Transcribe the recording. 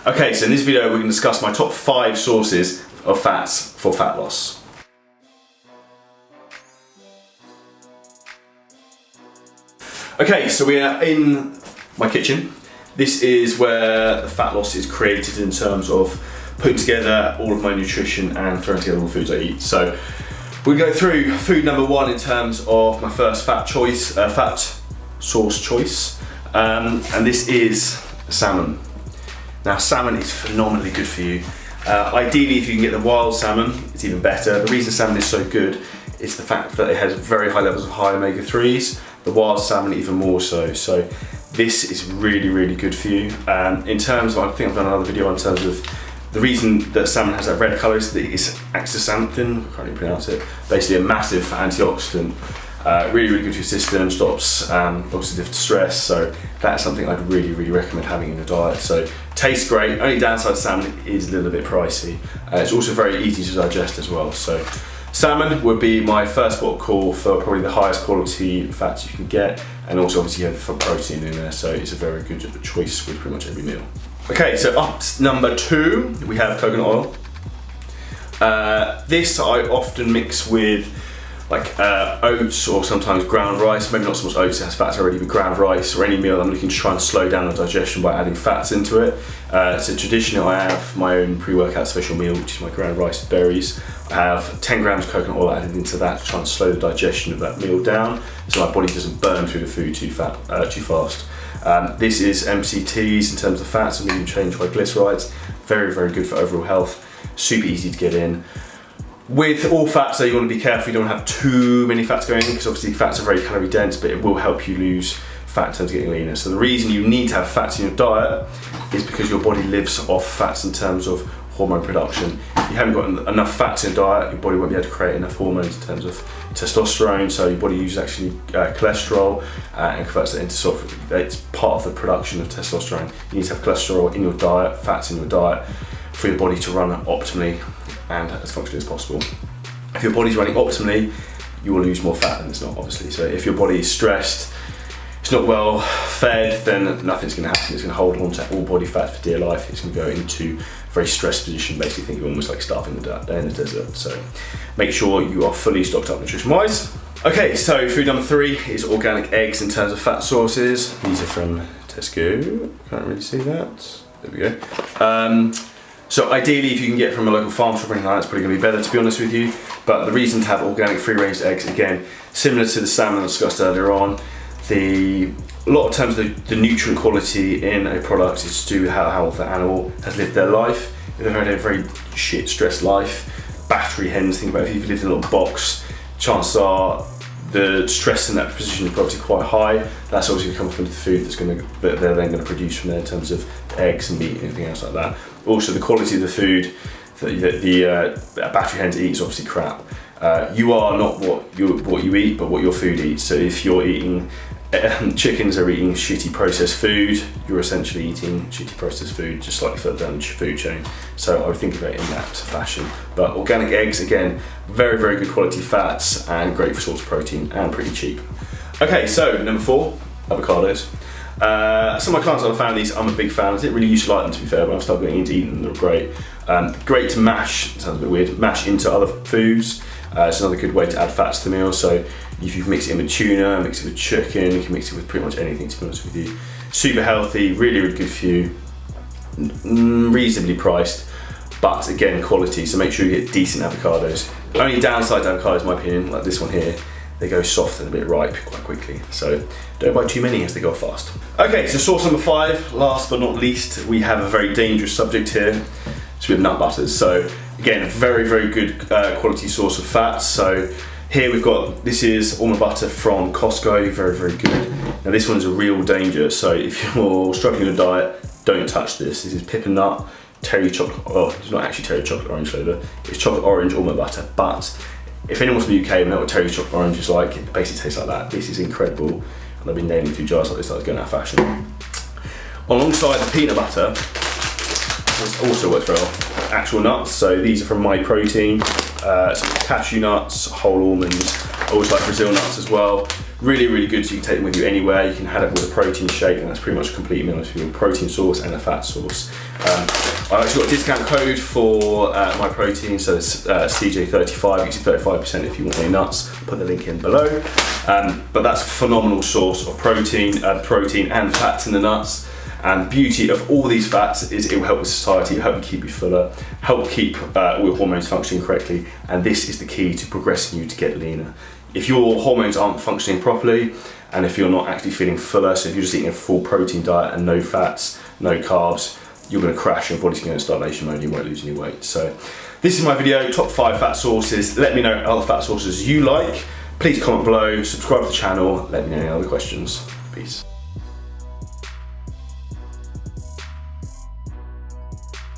Okay, so in this video we're going to discuss my top 5 sources of fats for fat loss. Okay, so we are in my kitchen. This is where the fat loss is created in terms of putting together all of my nutrition and throwing together all the foods I eat. So we go through food number 1 in terms of my first fat source choice, and this is salmon. Now salmon is phenomenally good for you. Ideally if you can get the wild salmon, it's even better. The reason salmon is so good is the fact that it has very high levels of high omega-3s, the wild salmon even more so. So this is really, really good for you. In terms of, I think I've done another video in terms of the reason that salmon has that red colour is that it's astaxanthin, I can't even pronounce it, basically a massive antioxidant. Really, really good for your system, stops oxidative stress, so that's something I'd really, really recommend having in your diet. So tastes great, only downside to salmon is a little bit pricey. It's also very easy to digest as well. So salmon would be my first port of call for probably the highest quality fats you can get, and also obviously you have for protein in there, so it's a very good choice with pretty much every meal. Okay, so up to number 2, we have coconut oil. This I often mix with like oats or sometimes ground rice, maybe not so much oats, it has fats already, but ground rice or any meal I'm looking to try and slow down the digestion by adding fats into it. So traditionally I have my own pre-workout special meal, which is my ground rice with berries. I have 10 grams of coconut oil added into that to try and slow the digestion of that meal down so my body doesn't burn through the food too fast. This is MCTs in terms of fats and medium chain triglycerides. Very, very good for overall health, super easy to get in. With all fats though, you want to be careful you don't have too many fats going in, because obviously fats are very calorie dense, but it will help you lose fat in terms of getting leaner. So the reason you need to have fats in your diet is because your body lives off fats in terms of hormone production. If you haven't got enough fats in your diet, your body won't be able to create enough hormones in terms of testosterone, so your body uses actually cholesterol and converts that into sort of, it's part of the production of testosterone. You need to have cholesterol in your diet, fats in your diet, for your body to run optimally and as functionally as possible. If your body's running optimally, you will lose more fat than it's not, obviously. So if your body is stressed, it's not well fed, then nothing's going to happen. It's going to hold on to all body fat for dear life. It's going to go into a very stressed position, basically think you're almost like starving in the desert. So make sure you are fully stocked up nutrition-wise. Okay, so food number 3 is organic eggs in terms of fat sources. These are from Tesco, can't really see that. There we go. So ideally, if you can get from a local farm shop or anything like that, it's probably going to be better, to be honest with you. But the reason to have organic free-range eggs, again, similar to the salmon I discussed earlier on, a lot of times the nutrient quality in a product is to do with how the animal has lived their life. If they've had a very shit, stressed life, battery hens, think about it, if you've lived in a little box, chances are the stress in that position is probably quite high. That's obviously going to come from the food that they're then going to produce from there in terms of eggs and meat and anything else like that. Also, the quality of the food that the battery hens eat is obviously crap. You are not what you eat, but what your food eats. So if you're eating, chickens are eating shitty processed food, you're essentially eating shitty processed food just slightly further down the food chain. So I would think of it in that fashion. But organic eggs, again, very, very good quality fats and great for source of protein and pretty cheap. Okay, so number 4, avocados. Some of my clients I've found these, I'm a big fan. I didn't really used to like them, to be fair, but I've started getting into eating them, they're great. Great to mash, sounds a bit weird, mash into other foods. It's another good way to add fats to the meal. So if you mix it in with tuna, mix it with chicken, you can mix it with pretty much anything, to be honest with you. Super healthy, really, really good for you. Reasonably priced, but again, quality. So make sure you get decent avocados. Only downside to avocados, in my opinion, like this one here, they go soft and a bit ripe quite quickly. So don't buy too many as they go fast. Okay, so source number 5, last but not least, we have a very dangerous subject here. So we have nut butters. So again, a very, very good quality source of fats. So here we've got, this is almond butter from Costco, very, very good. Now this one's a real danger. So if you're struggling with a diet, don't touch this. This is pippin nut, terry chocolate, oh, it's not actually terry chocolate orange flavour, it's chocolate orange almond butter. But if anyone's from the UK and know what terry chocolate orange is like, it basically tastes like that. This is incredible. And I've been nailing 2 jars like this, like it's going out of fashion. Alongside the peanut butter, this also works well, actual nuts. So these are from My Protein, some cashew nuts, whole almonds, I also like Brazil nuts as well. Really, really good, so you can take them with you anywhere. You can have it with a protein shake, and that's pretty much a complete meal with a protein source and a fat source. I've actually got a discount code for my protein, so it's CJ35, you get 35% if you want any nuts. I'll put the link in below. But that's a phenomenal source of protein and fats in the nuts. And the beauty of all these fats is it will help with satiety, help you keep you fuller, help keep all your hormones functioning correctly, and this is the key to progressing you to get leaner. If your hormones aren't functioning properly, and if you're not actually feeling fuller, so if you're just eating a full protein diet and no fats, no carbs, you're going to crash, your body's going to go into starvation mode, you won't lose any weight. So this is my video, top 5 fat sources. Let me know other fat sources you like. Please comment below, subscribe to the channel, let me know any other questions. Peace.